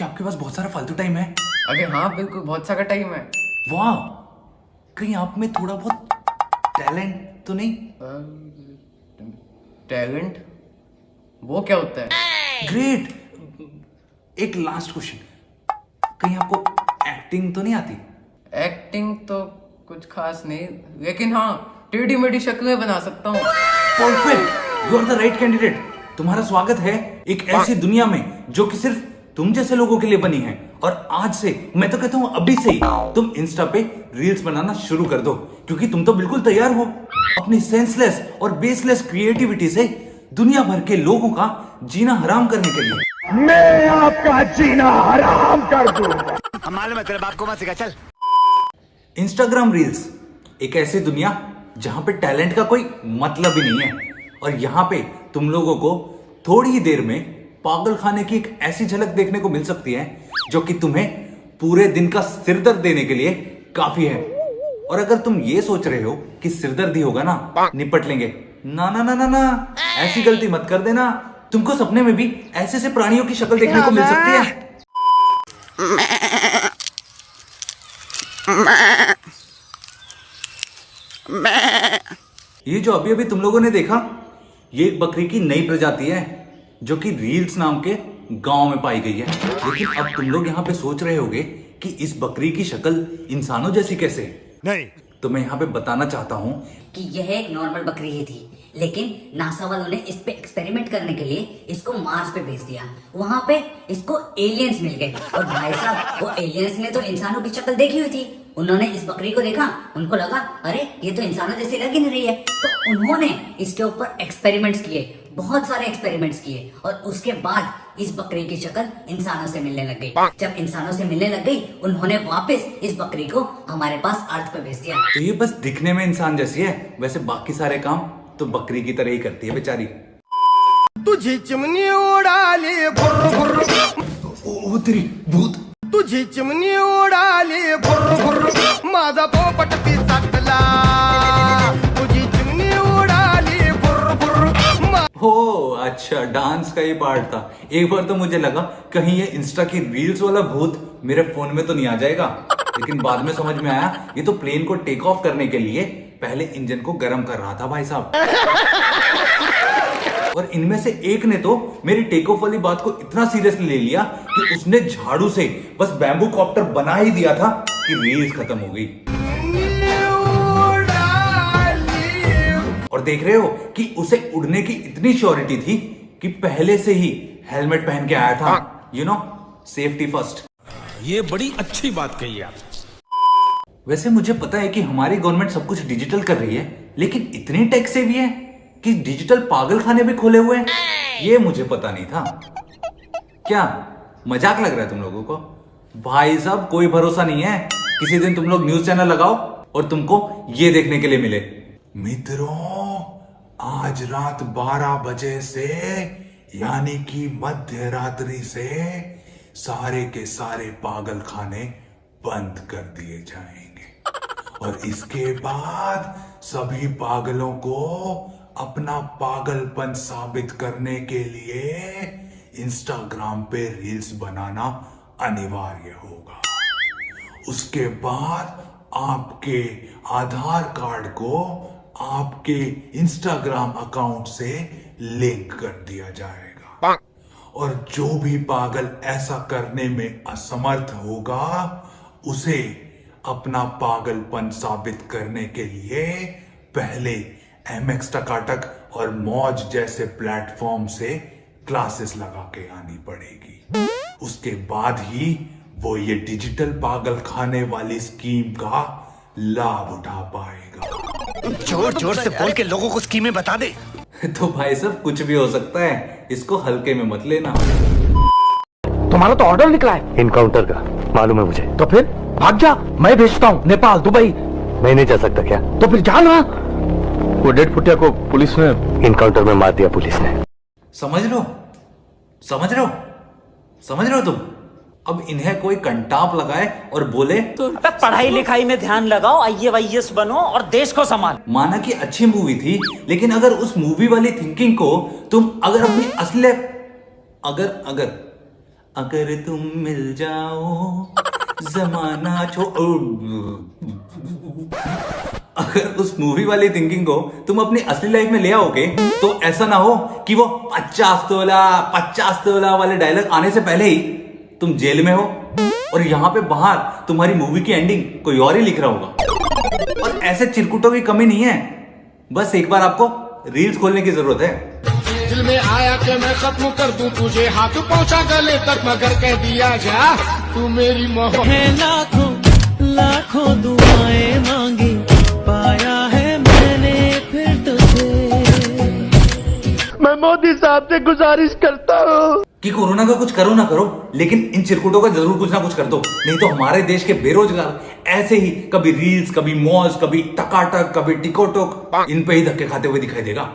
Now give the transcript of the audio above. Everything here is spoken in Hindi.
क्या आपके पास बहुत सारा फालतू टाइम है? अरे हाँ बिल्कुल, बहुत सारा टाइम है। वाह, कहीं आप में थोड़ा बहुत टैलेंट तो नहीं? टैलेंट? वो क्या होता है? ग्रेट। एक लास्ट क्वेश्चन, कहीं आपको एक्टिंग तो नहीं आती? एक्टिंग तो कुछ खास नहीं, लेकिन हाँ टेढ़ी मेढ़ी शक्लें बना सकता हूँ। Perfect, you are the right candidate. तुम्हारा स्वागत है एक ऐसी दुनिया में जो कि सिर्फ तुम जैसे लोगों के लिए बनी है। और आज से, मैं तो कहता हूं अभी से ही तुम इंस्टा पे रील्स बनाना शुरू कर दो, क्योंकि तुम तो बिल्कुल तैयार हो अपनी सेंसलेस और बेसलेस क्रिएटिविटी से दुनिया भर के लोगों का जीना हराम करने के लिए। मैं आपका जीना हराम कर दूंगा। मालूम है तेरे बाप को मत सिखा, चल। इंस्टाग्राम रील्स एक ऐसी दुनिया जहां पे टैलेंट का कोई मतलब ही नहीं है, और यहां पे तुम लोगों को थोड़ी ही देर में पागल खाने की एक ऐसी झलक देखने को मिल सकती है जो कि तुम्हें पूरे दिन का सिरदर्द देने के लिए काफी है। और अगर तुम ये सोच रहे हो कि सिरदर्द होगा ना, निपट लेंगे, ना ना ना ना ना, ऐसी गलती मत कर देना। तुमको सपने में भी ऐसे से प्राणियों की शक्ल देखने को मिल सकती है। ये जो अभी अभी तुम लोगों ने देखा, ये एक बकरी की नई प्रजाति है जो कि रील्स नाम के गांव में पाई गई है। लेकिन अब तुम लोग यहाँ पे सोच रहे होगे कि इस बकरी की शक्ल इंसानों जैसी कैसे? नहीं, तो मैं यहाँ पे बताना चाहता हूँ कि यह एक नॉर्मल बकरी ही थी, लेकिन नासा वालों ने इस पे एक्सपेरिमेंट करने के लिए इसको मार्स पे भेज दिया। वहां पे इसको एलियंस मिल गए, और भाई साहब वो एलियंस ने तो इंसानों की शक्ल देखी हुई थी। उन्होंने इस बकरी को देखा, उनको लगा अरे ये तो इंसानों जैसी लग ही नहीं रही है, तो उन्होंने इसके ऊपर एक्सपेरिमेंट्स किए, बहुत सारे एक्सपेरिमेंट्स किए, और उसके बाद इस बकरी की शक्ल इंसानों से मिलने लग गई। जब इंसानों से मिलने लग गई, उन्होंने वापस इस बकरी को हमारे पास अर्थ पे भेज दिया। तो ये बस दिखने में इंसान जैसी है, वैसे बाकी सारे काम तो बकरी की तरह ही करती है बेचारी। तुझे चिमनी उड़ाली फुर फुर, ओ तेरी भूत। तुझी चिमनी उडाली फुर फुर, माझा पोपट पिसाटला। तुझी चिमनी उडाली फुर फुर। हो अच्छा, डांस का ही पार्ट था। एक बार तो मुझे लगा कहीं ये इंस्टा की रील्स वाला भूत मेरे फोन में तो नहीं आ जाएगा, लेकिन बाद में समझ में आया ये तो प्लेन को टेक ऑफ करने के लिए पहले इंजन को गर्म कर रहा था भाई साहब। और इनमें से एक ने तो मेरी टेक ऑफ वाली बात को इतना सीरियसली ले लिया कि उसने झाड़ू से बस बैम्बू कॉप्टर बना ही दिया था कि रील्स खत्म हो गई। और देख रहे हो कि उसे उड़ने की इतनी श्योरिटी थी कि पहले से ही हेलमेट पहन के आया था। You know, safety first. ये बड़ी अच्छी बात कही आप। वैसे मुझे पता है कि हमारी गवर्नमेंट सब कुछ डिजिटल कर रही है, लेकिन इतनी टेक सेवी है कि डिजिटल पागल खाने भी खोले हुए हैं, ये मुझे पता नहीं था। क्या मजाक लग रहा है तुम लोगों को? भाई साहब कोई भरोसा नहीं है, किसी दिन तुम लोग न्यूज चैनल लगाओ और तुमको ये देखने के लिए मिले। मित्रों, आज रात 12 बजे से यानी कि मध्य रात्रि से सारे के सारे पागल खाने बंद कर दिए जाएंगे, और इसके बाद सभी पागलों को अपना पागलपन साबित करने के लिए इंस्टाग्राम पे रील्स बनाना अनिवार्य होगा। उसके बाद आपके आधार कार्ड को आपके इंस्टाग्राम अकाउंट से लिंक कर दिया जाएगा, और जो भी पागल ऐसा करने में असमर्थ होगा उसे अपना पागलपन साबित करने के लिए पहले MX टकाटक और मौज जैसे प्लेटफॉर्म से क्लासेस लगा के आनी पड़ेगी। उसके बाद ही वो ये डिजिटल पागल खाने वाली स्कीम का लाभ उठा पाएगा। जोर जोर से बोल के लोगों को स्कीमें बता दे। तो भाई साहब कुछ भी हो सकता है, इसको हल्के में मत लेना। तुम्हारा तो ऑर्डर निकला है इनकाउंटर का, मालूम है मुझे। तो फिर भाग जा, मैं भेजता हूँ नेपाल, दुबई। मैं नहीं जा सकता क्या? तो फिर जा ना। वो डेड फुटिया को पुलिस ने इनकाउंटर में मार दिया, पुलिस ने। समझ लो, समझ रहे हो, समझ रहे हो तुम? अब इन्हें कोई कंटाप लगाए और बोले तो पढ़ाई लिखाई में ध्यान लगाओ, IAS बनो और देश को संभाल। माना कि अच्छी मूवी थी, लेकिन अगर उस मूवी वाली थिंकिंग को तुम अगर अपनी असली अगर तुम मिल जाओ जमाना अगर उस मूवी वाली थिंकिंग को तुम अपनी असली लाइफ में ले आओगे तो ऐसा ना हो कि वो 50 तोला वाले डायलॉग आने से पहले ही तुम जेल में हो और यहाँ पे बाहर तुम्हारी मूवी की एंडिंग कोई और ही लिख रहा होगा। और ऐसे चिरकुटों की कमी नहीं है, बस एक बार आपको रील्स खोलने की जरूरत है। दिल में आया कि मैं खत्म कर दूं तुझे, हाथ पहुंचा गले तक मगर कह दिया जा तू मेरी मोहब्बत। लाखों दुआएं मांगी, पाया है मैंने फिर तुझे। मैं मोदी साहब से गुजारिश करता हूँ कि कोरोना का कुछ करो ना करो, लेकिन इन चिरकुटों का जरूर कुछ ना कुछ कर दो, नहीं तो हमारे देश के बेरोजगार ऐसे ही कभी रील्स, कभी मौज, कभी टकाटक, कभी टिकोटोक, इन पे ही धक्के खाते हुए दिखाई देगा।